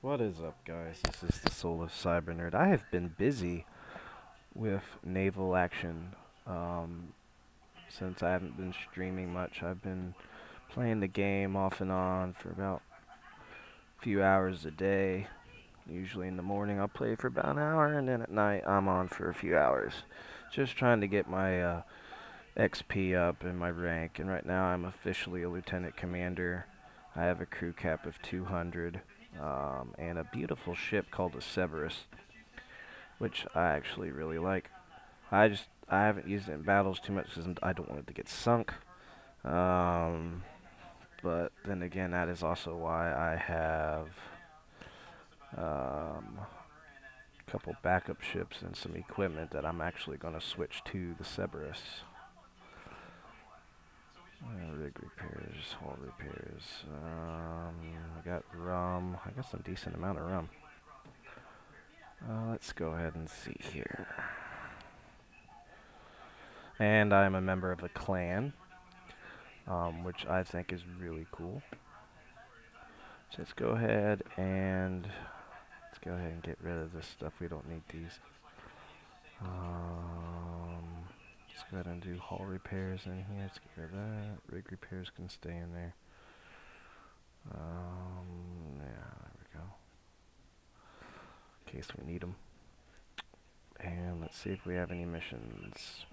What is up, guys? This is the TheSoulOfCybernerd. I have been busy with Naval action since I haven't been streaming much. I've been playing the game off and on for about a few hours a day. Usually in the morning I'll play for about an hour, and then at night I'm on for a few hours. Just trying to get my XP up and my rank, and right now I'm officially a lieutenant commander. I have a crew cap of 200. And a beautiful ship called the Cerberus, which I actually really like. I haven't used it in battles too much because I don't want it to get sunk. But then again, that is also why I have a couple backup ships and some equipment that I'm actually going to switch to the Cerberus. Rig repairs, hull repairs. I got rum. I got some decent amount of rum. Let's go ahead and see here. And I'm a member of a clan, which I think is really cool. So let's go ahead and get rid of this stuff. We don't need these. Let's go ahead and do hull repairs in here. Let's get rid of that. Rig repairs can stay in there. Yeah, there we go. In case we need them. And let's see if we have any missions.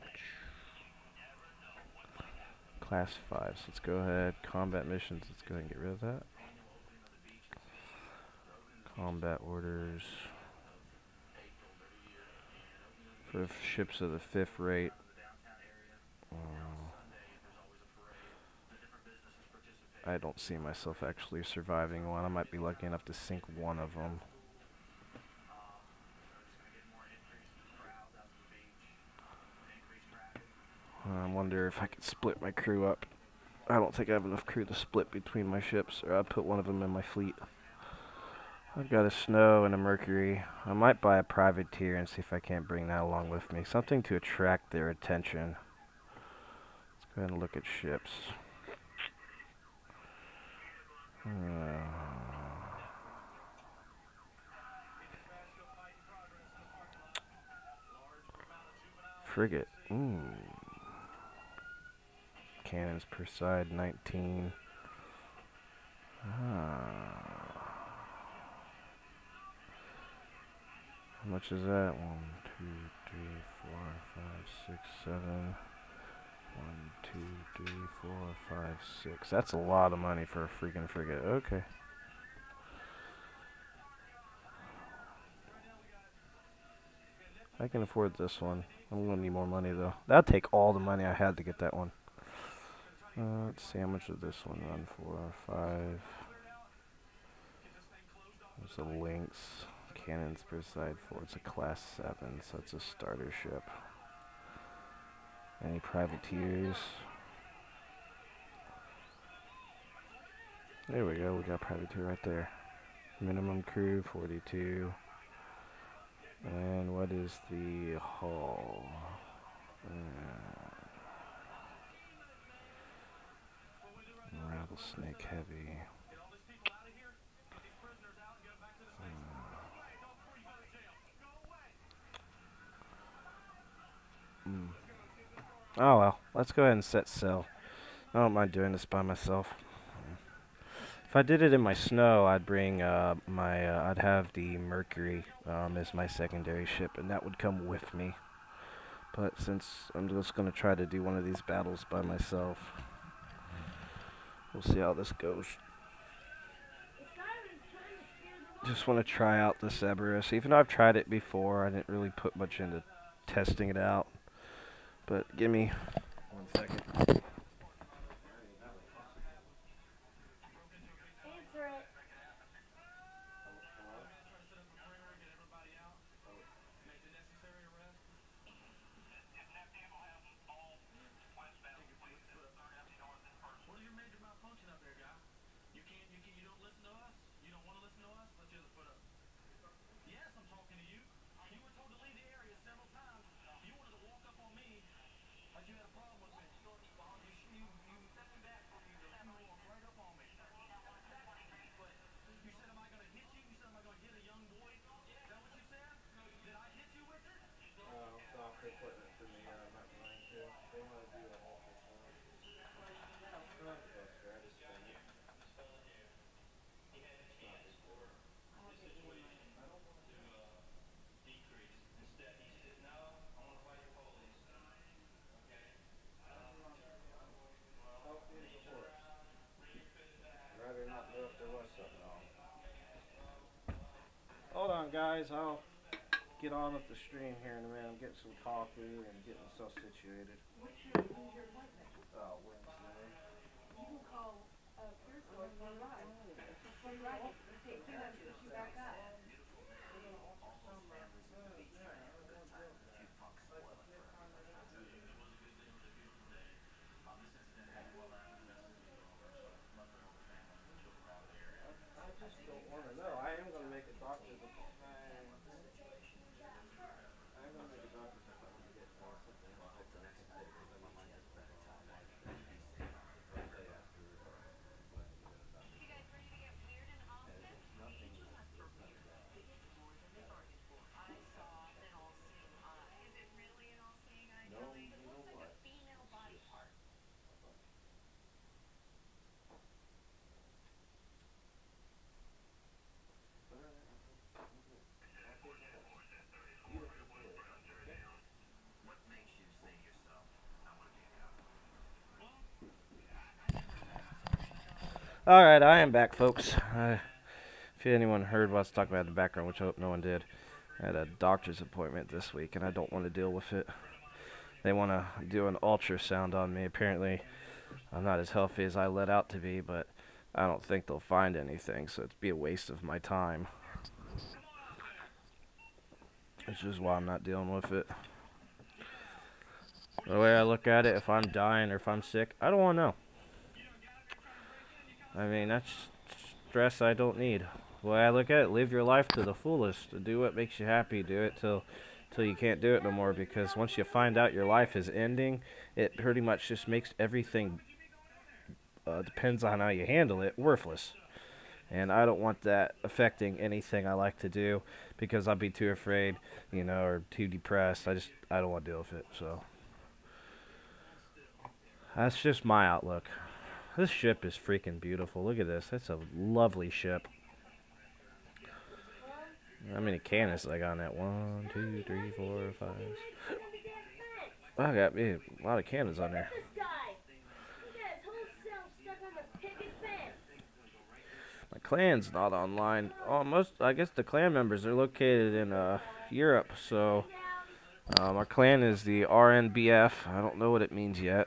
Class 5. So let's go ahead. Combat missions. Let's go ahead and get rid of that. Combat orders. For ships of the 5th rate. I don't see myself actually surviving one. I might be lucky enough to sink one of them. I wonder if I could split my crew up. I don't think I have enough crew to split between my ships, or I'd put one of them in my fleet. I've got a Snow and a Mercury. I might buy a privateer and see if I can't bring that along with me. Something to attract their attention. Let's go ahead and look at ships. Frigate. Ooh. Cannons per side, 19. How much is that? 1, 2, 3, 4, 5, 6, 7. 1, 2, 3, 4, 5, 6. That's a lot of money for a freaking frigate. Okay. I can afford this one. I'm gonna need more money though. That'd take all the money I had to get that one. Let's see how much does this one run for. 5. There's a Lynx. Cannons per side 4. It's a class 7, so it's a starter ship. Any privateers? There we go. We got a privateer right there. Minimum crew 42. And what is the hull? Rattlesnake heavy. Oh well, let's go ahead and set sail. I don't mind doing this by myself. If I did it in my Snow, I'd bring I'd have the Mercury as my secondary ship, and that would come with me. But since I'm just going to try to do one of these battles by myself, we'll see how this goes. Just want to try out the Cerberus. Even though I've tried it before, I didn't really put much into testing it out. But give me 1 second. Doctor appointment for me. I'm not going to. They want to do an ultrasound. Buster, I just spin it. It's not a big deal. I don't want to know. Healthy as a horse. I'd rather not know if there was something wrong. Hold on, guys. I'll get on with the stream here in a minute. I'm getting some coffee and getting myself situated. When's your appointment? Wednesday. You can call Pearsall if you ride. Before you ride, let's take 2 months to put you back up. I just don't want to know. I am going to make a doctor's appointment. I'm going to make a doctor's appointment to get something else that I can take because I need to get better on my trip. Alright, I am back, folks. If anyone heard what I was talking about in the background, which I hope no one did, I had a doctor's appointment this week, and I don't want to deal with it. They want to do an ultrasound on me. Apparently, I'm not as healthy as I let out to be, but I don't think they'll find anything, so it'd be a waste of my time. Which is why I'm not dealing with it. The way I look at it, if I'm dying or if I'm sick, I don't want to know. I mean, that's stress I don't need. The way I look at it, live your life to the fullest. Do what makes you happy. Do it till you can't do it no more. Because once you find out your life is ending, it pretty much just makes everything, depends on how you handle it, worthless. And I don't want that affecting anything I like to do because I'll be too afraid, you know, or too depressed. I don't want to deal with it. So that's just my outlook. This ship is freaking beautiful. Look at this. That's a lovely ship. How many cannons I got on that? 1, 2, 3, 4, 5. I got me a lot of cannons on there. My clan's not online. I guess the clan members are located in Europe. So our clan is the RNBF. I don't know what it means yet.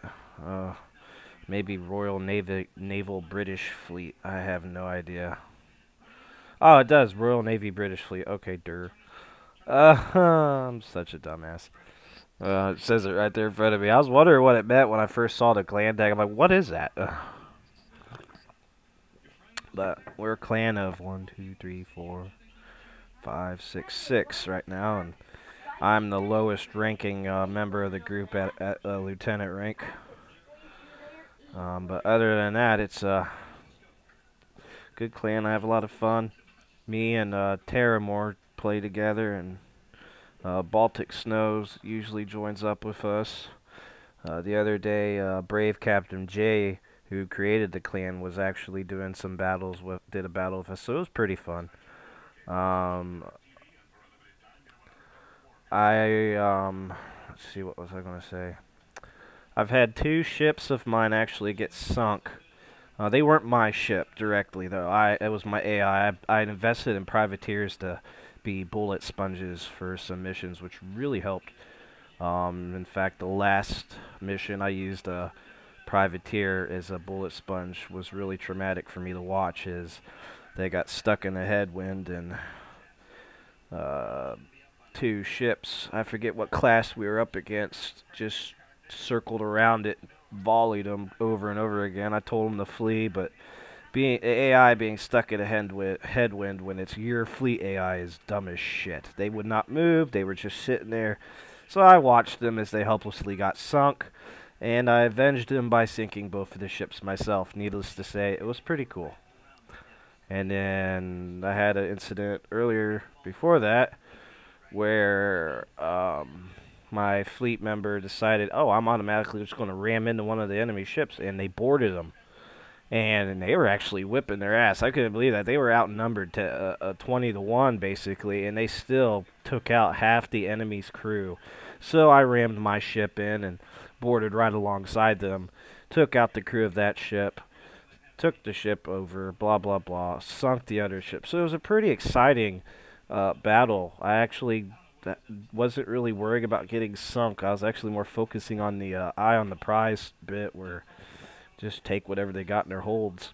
Maybe Royal Naval British Fleet. I have no idea. Oh, it does. Royal Navy British Fleet. Okay, I'm such a dumbass. It says it right there in front of me. I was wondering what it meant when I first saw the clan tag. I'm like, what is that? But we're a clan of 1, 2, 3, 4, 5, 6, 6 right now. And I'm the lowest ranking member of the group at lieutenant rank. But other than that, it's a good clan. I have a lot of fun. Me and Terramore play together, and Baltic Snows usually joins up with us. The other day, Brave Captain J, who created the clan, was actually doing some battles did a battle with us, so it was pretty fun. Let's see, what was I going to say? I've had 2 ships of mine actually get sunk. They weren't my ship directly, though. It was my AI. I invested in privateers to be bullet sponges for some missions, which really helped. In fact, the last mission I used a privateer as a bullet sponge was really traumatic for me to watch. They got stuck in a headwind, and 2 ships, I forget what class we were up against, just circled around it, volleyed them over and over again. I told them to flee, but AI being stuck in a headwind when it's your fleet AI is dumb as shit. They would not move. They were just sitting there So I watched them as they helplessly got sunk, and I avenged them by sinking both of the ships myself. Needless to say, it was pretty cool. And then I had an incident earlier before that where my fleet member decided, oh, I'm automatically just going to ram into one of the enemy ships, and they boarded them. And they were actually whipping their ass. I couldn't believe that. They were outnumbered to 20 to 1, basically, and they still took out half the enemy's crew. So I rammed my ship in and boarded right alongside them, took out the crew of that ship, took the ship over, blah, blah, blah, sunk the other ship. So it was a pretty exciting battle. I actually wasn't really worrying about getting sunk. I was actually more focusing on the eye on the prize bit, where just take whatever they got in their holds.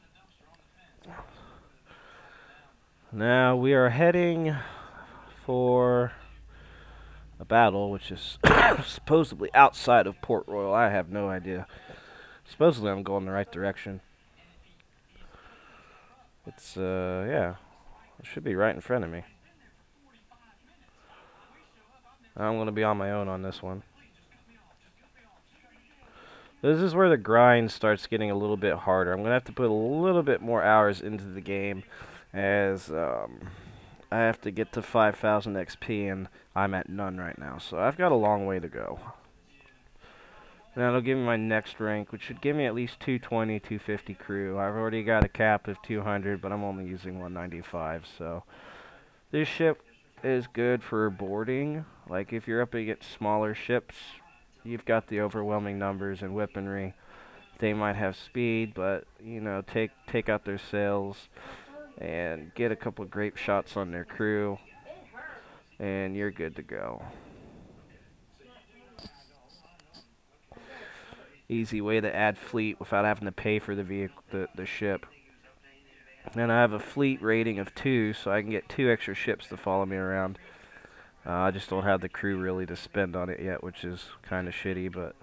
Now we are heading for a battle which is supposedly outside of Port Royal. I have no idea. Supposedly I'm going the right direction. It's, yeah. It should be right in front of me. I'm going to be on my own on this one. This is where the grind starts getting a little bit harder. I'm going to have to put a little bit more hours into the game, as I have to get to 5,000 XP, and I'm at none right now. So I've got a long way to go. And that'll give me my next rank, which should give me at least 220, 250 crew. I've already got a cap of 200, but I'm only using 195, so this ship is good for boarding. Like, if you're up against smaller ships, you've got the overwhelming numbers and weaponry. They might have speed, but, you know, take out their sails and get a couple of grape shots on their crew, and you're good to go. Easy way to add fleet without having to pay for the vehicle, the ship. And I have a fleet rating of 2, so I can get 2 extra ships to follow me around. I just don't have the crew really to spend on it yet, which is kind of shitty, but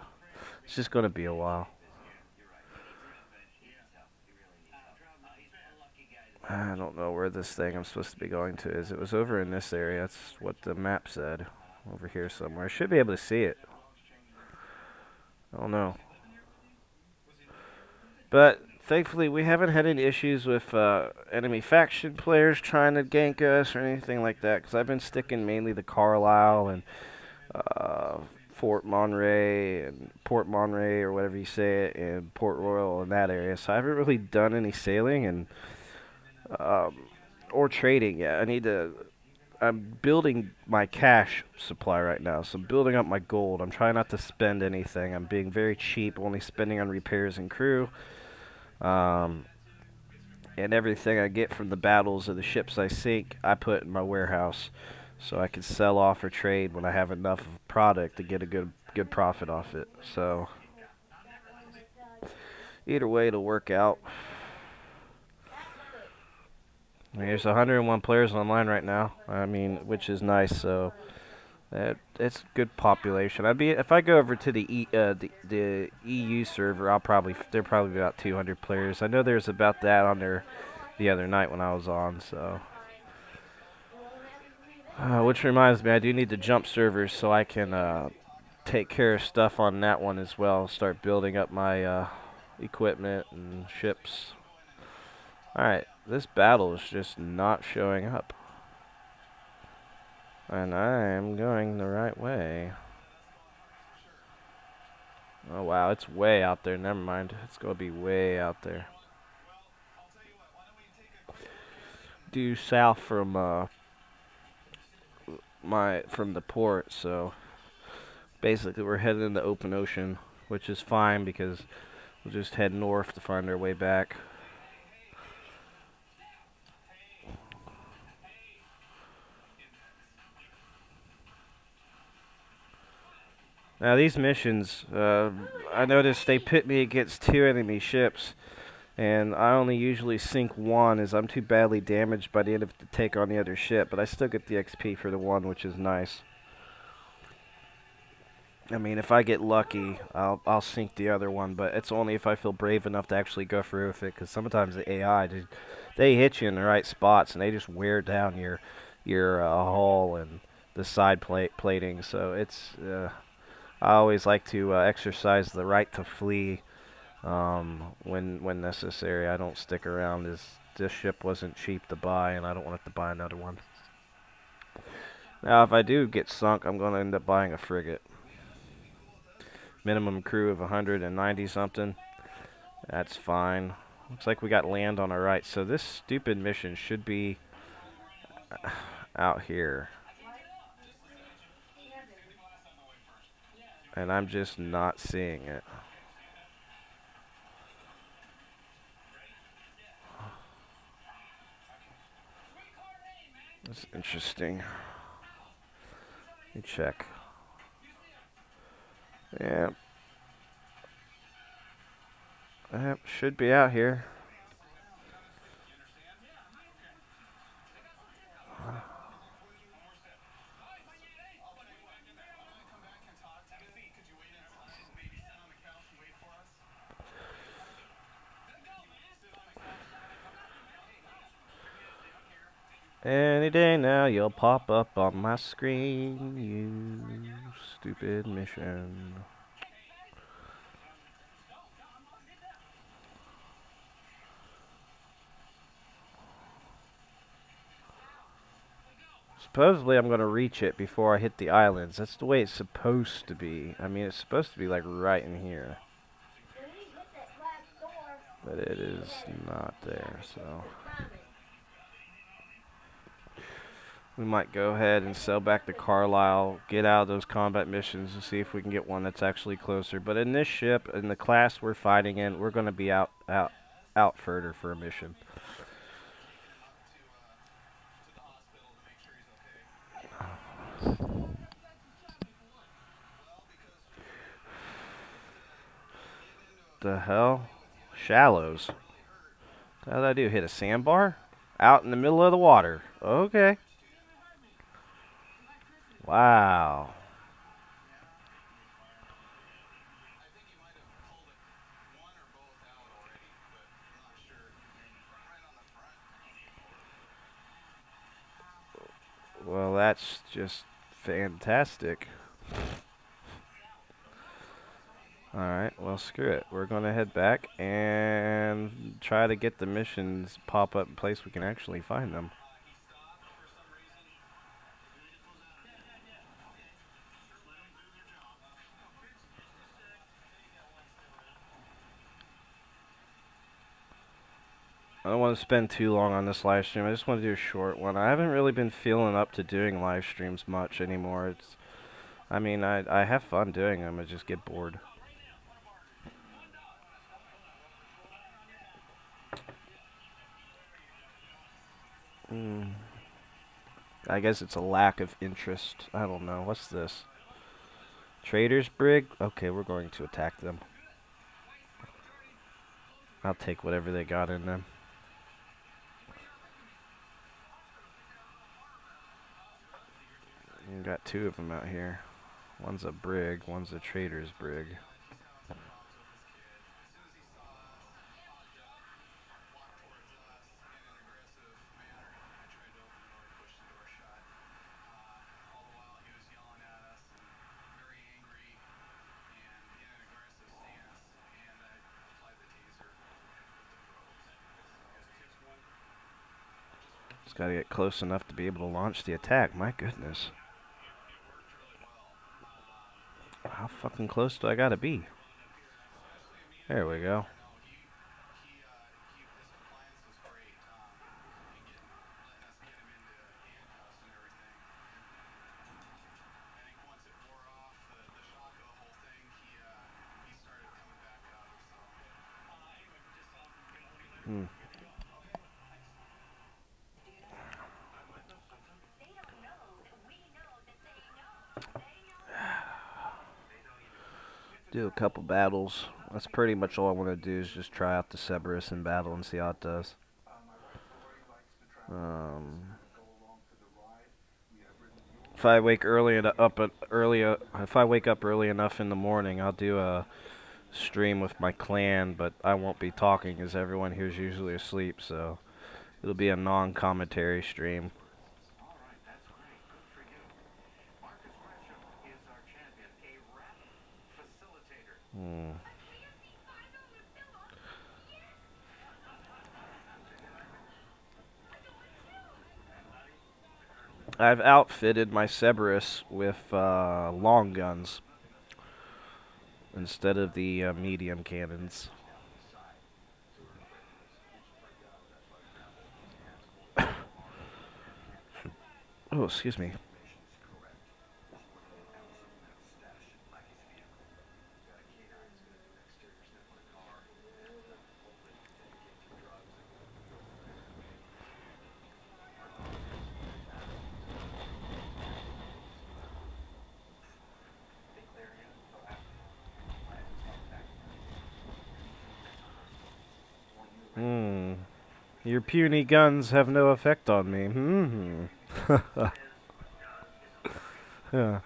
it's just going to be a while. I don't know where this thing I'm supposed to be going to is. It was over in this area. That's what the map said. Over here somewhere. I should be able to see it. I don't know. But thankfully, we haven't had any issues with enemy faction players trying to gank us or anything like that, because I've been sticking mainly to Carlisle and Fort Monterey and Port Monterey, or whatever you say it, and Port Royal in that area. So I haven't really done any sailing and or trading yet. I'm building my cash supply right now, so I'm building up my gold. I'm trying not to spend anything. I'm being very cheap, only spending on repairs and crew. And everything I get from the battles of the ships I sink, I put in my warehouse, so I can sell off or trade when I have enough of product to get a good profit off it. So either way, it'll work out. There's 101 players online right now. I mean, which is nice. So it's good population. If I go over to the EU server, there probably about 200 players. I know there's about that on there the other night when I was on. So, which reminds me, I do need to jump servers so I can take care of stuff on that one as well. Start building up my equipment and ships. All right. This battle is just not showing up. And I am going the right way. Oh wow, it's way out there. Never mind. It's going to be way out there. Due south from from the port, so basically we're heading in the open ocean, which is fine because we'll just head north to find our way back. Now these missions, I noticed they pit me against 2 enemy ships, and I only usually sink 1 as I'm too badly damaged by the end of it to take on the other ship, but I still get the XP for the 1, which is nice. I mean, if I get lucky, I'll sink the other one, but it's only if I feel brave enough to actually go through with it, because sometimes the AI, they hit you in the right spots, and they just wear down your hull, and the side plating. So it's I always like to exercise the right to flee when necessary. I don't stick around. This ship wasn't cheap to buy, and I don't want to buy another one. Now, if I do get sunk, I'm going to end up buying a frigate. Minimum crew of 190 something. That's fine. Looks like we got land on our right. So this stupid mission should be out here. And I'm just not seeing it. That's interesting. Let me check. Yeah. Yep, should be out here. Any day now you'll pop up on my screen, you stupid mission. Supposedly I'm going to reach it before I hit the islands. That's the way it's supposed to be. I mean, it's supposed to be like right in here. But it is not there, so we might go ahead and sail back to Carlisle, get out of those combat missions, and see if we can get one that's actually closer. But in this ship, in the class we're fighting in, we're going to be out further for a mission. The hell? Shallows. How did I do? Hit a sandbar? Out in the middle of the water. Okay. Wow. Well, that's just fantastic. Alright, well, screw it. We're going to head back and try to get the missions pop up in place we can actually find them. I don't want to spend too long on this live stream. I just want to do a short one. I haven't really been feeling up to doing live streams much anymore. I mean, I have fun doing them. I just get bored. I guess it's a lack of interest. I don't know. What's this? Trader's brig? Okay, we're going to attack them. I'll take whatever they got in them. We got two of them out here. One's a brig, one's a trader's brig. Just gotta get close enough to be able to launch the attack. My goodness. How fucking close do I gotta be? There we go. Do a couple battles. That's pretty much all I want to do is just try out the Cerberus in battle and see how it does. If I wake if I wake up early enough in the morning, I'll do a stream with my clan, but I won't be talking as everyone here's usually asleep, so it'll be a non-commentary stream. Hmm. I've outfitted my Cerberus with long guns instead of the medium cannons. Oh, excuse me. Hmm. Your puny guns have no effect on me. Hmm. Yeah.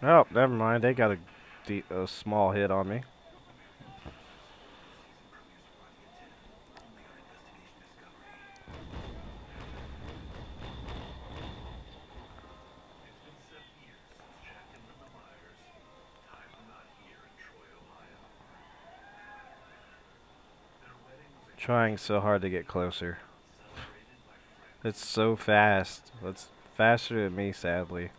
Oh, never mind. They got a small hit on me. Trying so hard to get closer. It's so fast. It's faster than me, sadly.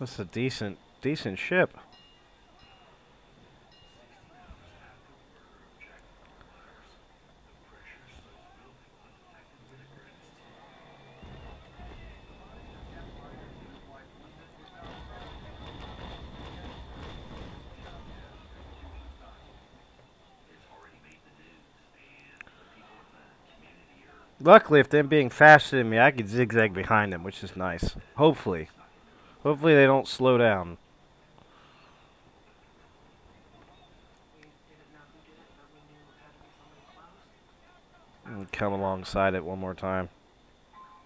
That's a decent ship. Luckily, if them being faster than me, I could zigzag behind them, which is nice. Hopefully. Hopefully they don't slow down. And come alongside it one more time.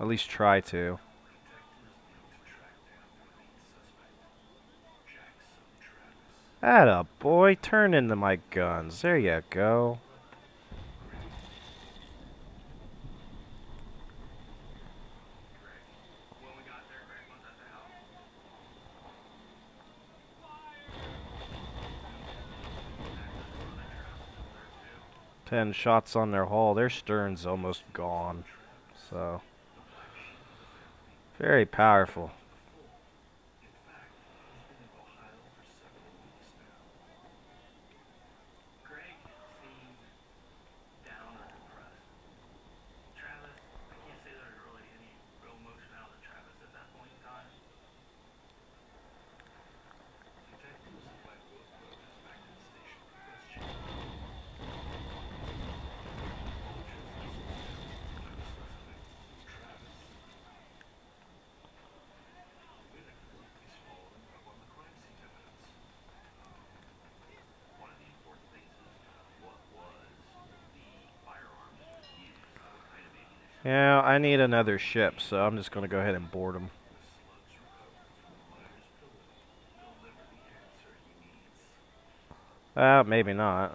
At least try to. Atta boy, turn into my guns. There you go. Ten shots on their hull. Their stern's almost gone. So, very powerful. Yeah, I need another ship, so I'm just gonna go ahead and board them. Maybe not.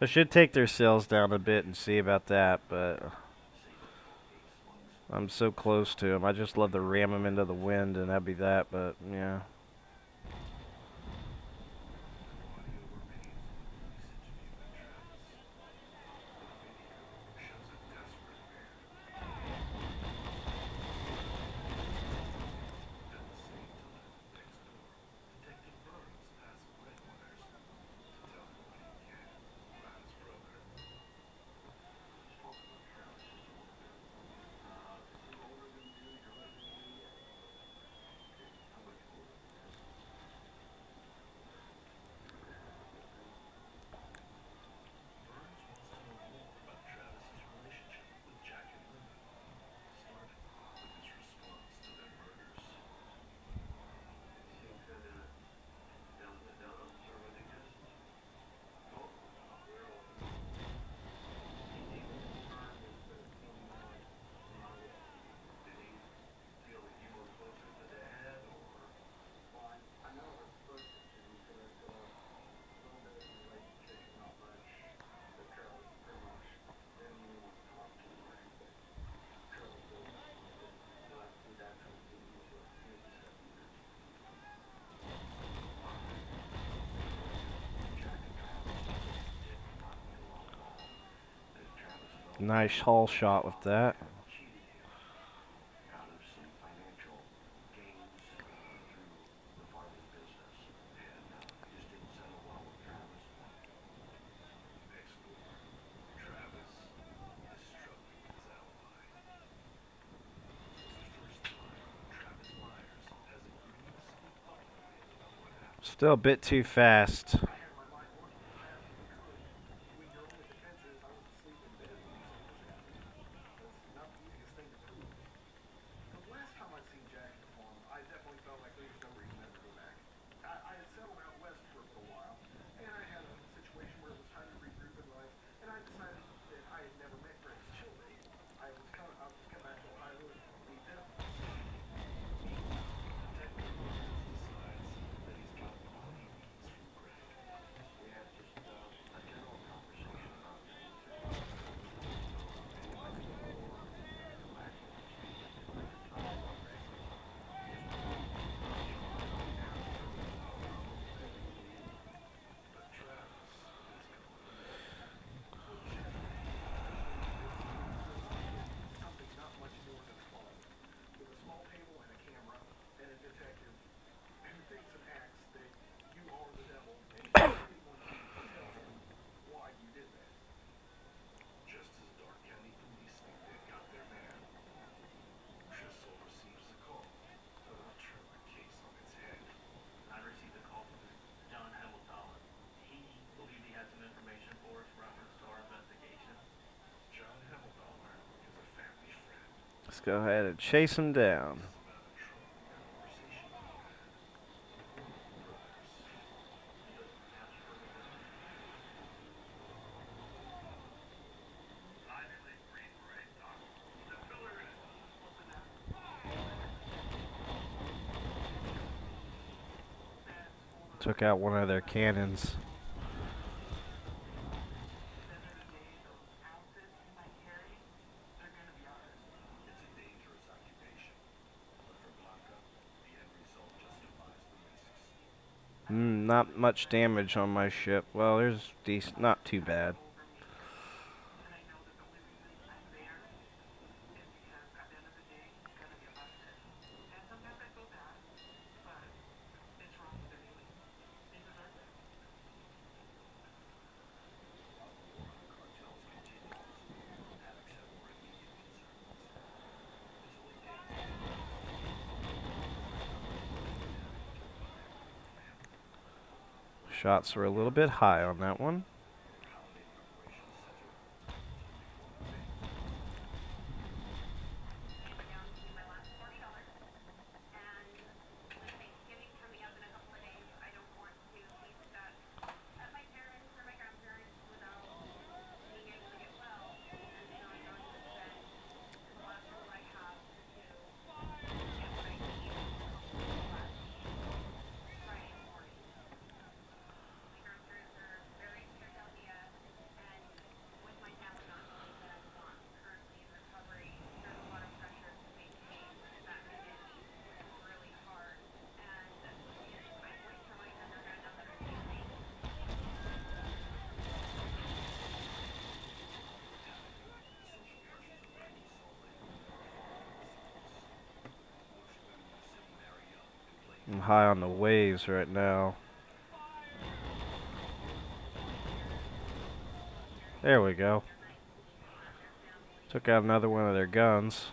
I should take their sails down a bit and see about that, but I'm so close to them. I just love to ram them into the wind, and that'd be that, but yeah. Nice hull shot with that. Still a bit too fast. Let's go ahead and chase him down. Took out one of their cannons. Not much damage on my ship. Well, there's decent, not too bad. Shots were a little bit high on that one. I'm high on the waves right now. There we go. Took out another one of their guns.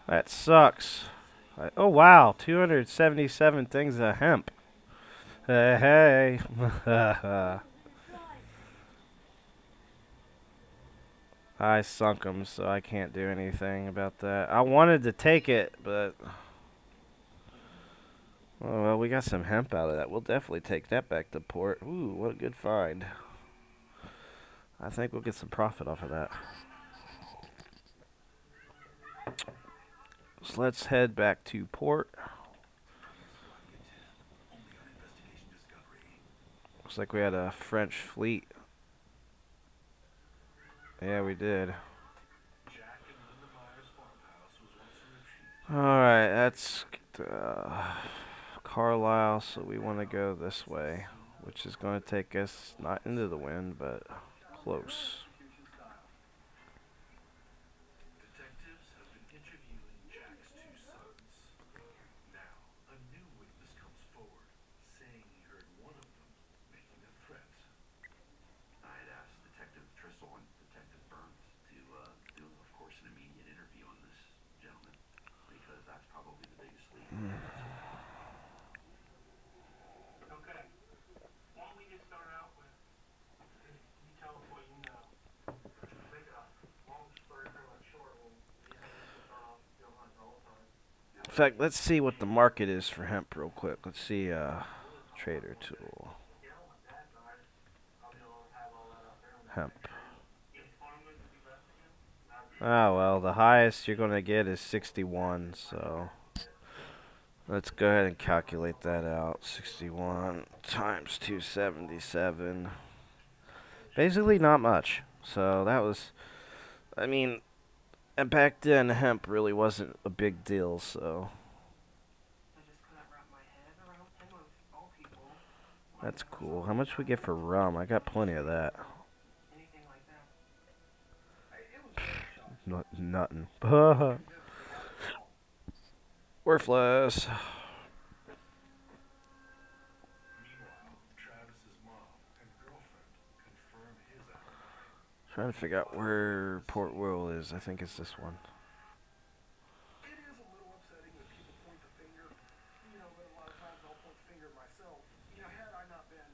That sucks. Oh wow, 277 things of hemp. Hey, hey. I sunk them, so I can't do anything about that. I wanted to take it, but... Oh, well, we got some hemp out of that. We'll definitely take that back to port. Ooh, what a good find. I think we'll get some profit off of that. So let's head back to port. Looks like we had a French fleet. Yeah, we did. Alright, that's Carlisle, so we want to go this way, which is going to take us not into the wind, but close. In fact, let's see what the market is for hemp real quick. Let's see, trader tool. Hemp. Ah, well, the highest you're going to get is 61, so let's go ahead and calculate that out. 61 times 277. Basically not much. So that was, I mean, and back then hemp really wasn't a big deal, so that's cool. How much we get for rum? I got plenty of that. Nothing. Worthless. Trying to figure out where Port Royal is. I think it's this one. finger myself. Had I not been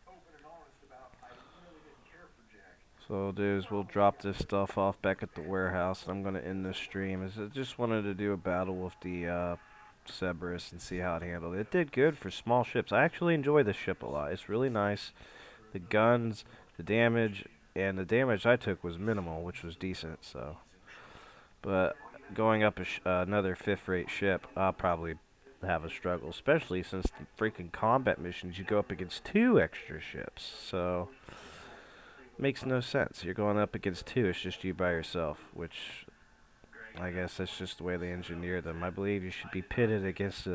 open and honest about I really didn't care for Jack. So what we'll do is we'll drop this stuff off back at the warehouse, and I'm gonna end this stream. I just wanted to do a battle with the Cerberus and see how it handled it. It did good for small ships. I actually enjoy this ship a lot. It's really nice. The guns, the damage, and the damage I took was minimal, which was decent. So, but going up another fifth-rate ship, I'll probably have a struggle, especially since the freaking combat missions you go up against 2 extra ships. So makes no sense. You're going up against 2. It's just you by yourself, which I guess that's just the way they engineer them. I believe you should be pitted against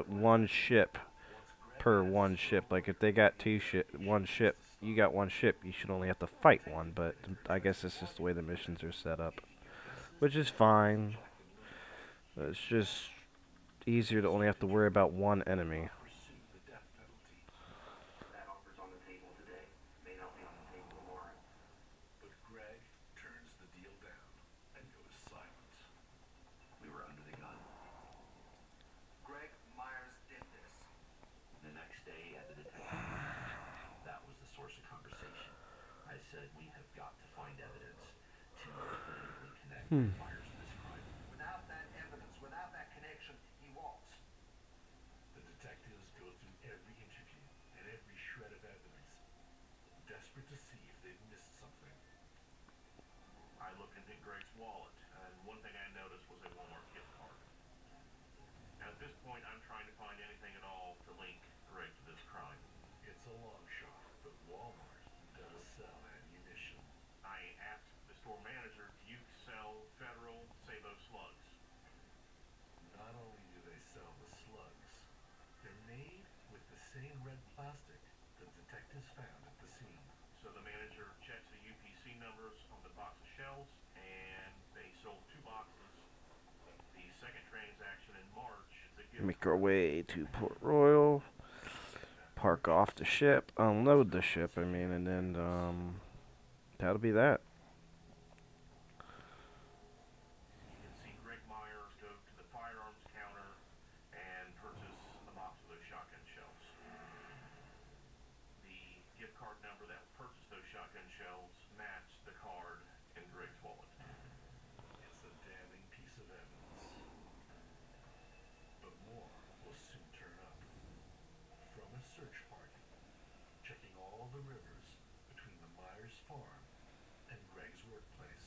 one ship per one ship. Like if they got one ship, you got one ship, you should only have to fight one. But I guess it's just the way the missions are set up, which is fine. It's just easier to only have to worry about one enemy. Without that evidence, without that connection, he walks. The detectives go through every interview and every shred of evidence, desperate to see if they've missed something. I looked into Greg's wallet, and one thing I noticed was a Walmart gift card. At this point, I'm trying to find anything at all to link Greg to this crime. It's a long shot, but Walmart does sell ammunition. I asked the store manager, do you sell federal Sabo slugs? Not only do they sell the slugs, they're made with the same red plastic the detectives found at the scene. So the manager checks the UPC numbers on the box of shells, and they sold 2 boxes. The second transaction in March, Make our way to Port Royal, park off the ship, unload the ship, and then that'll be that. you can see Greg Myers go to the firearms counter and purchase a box of those shotgun shells. The gift card number that purchased those shotgun shells matched the card in Greg's wallet. It's a damning piece of evidence. But more will soon turn up. From a search party, checking all the rivers between the Myers farm and Greg's workplace.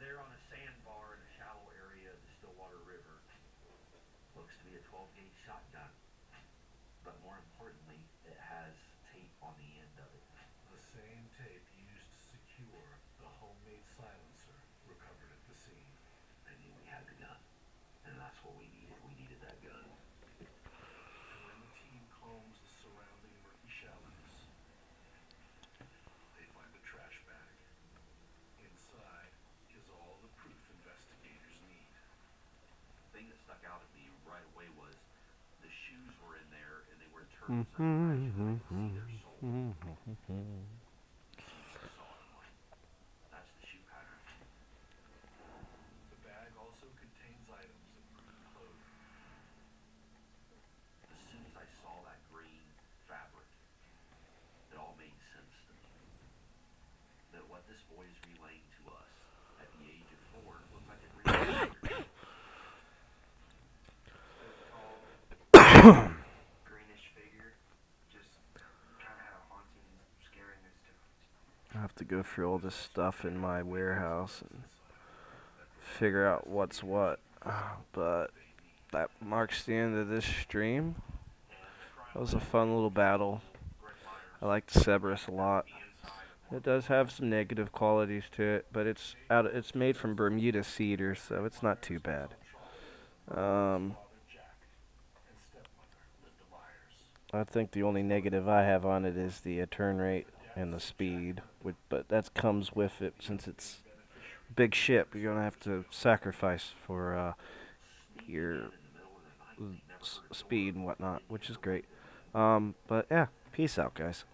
There on a sandbar in a shallow area of the Stillwater River looks to be a 12-gauge shotgun. But more importantly, it has tape on the end of it. The same tape used to secure the homemade silencer recovered at the scene. I knew we had the gun, and that's what we needed. We needed that gun. And when the team combs the surrounding murky shallows, they find a trash bag. Inside is all the proof investigators need. The thing that stuck out at me right away was the shoes were in there, and they were turned so you could see their sole. That's the shoe pattern. The bag also contains items of green clothing. As soon as I saw that green fabric, it all made sense to me. That what this boy is relaying to us at the age of 4 looks like a green greenish figure. Just kind of had a haunting scariness to it. I have to go through all this stuff in my warehouse and figure out what's what. But that marks the end of this stream. That was a fun little battle. I like the Cerberus a lot. It does have some negative qualities to it, but it's made from Bermuda cedar, so it's not too bad. I think the only negative I have on it is the turn rate and the speed, but that comes with it since it's a big ship. You're gonna have to sacrifice for your speed and whatnot, which is great. But yeah, peace out, guys.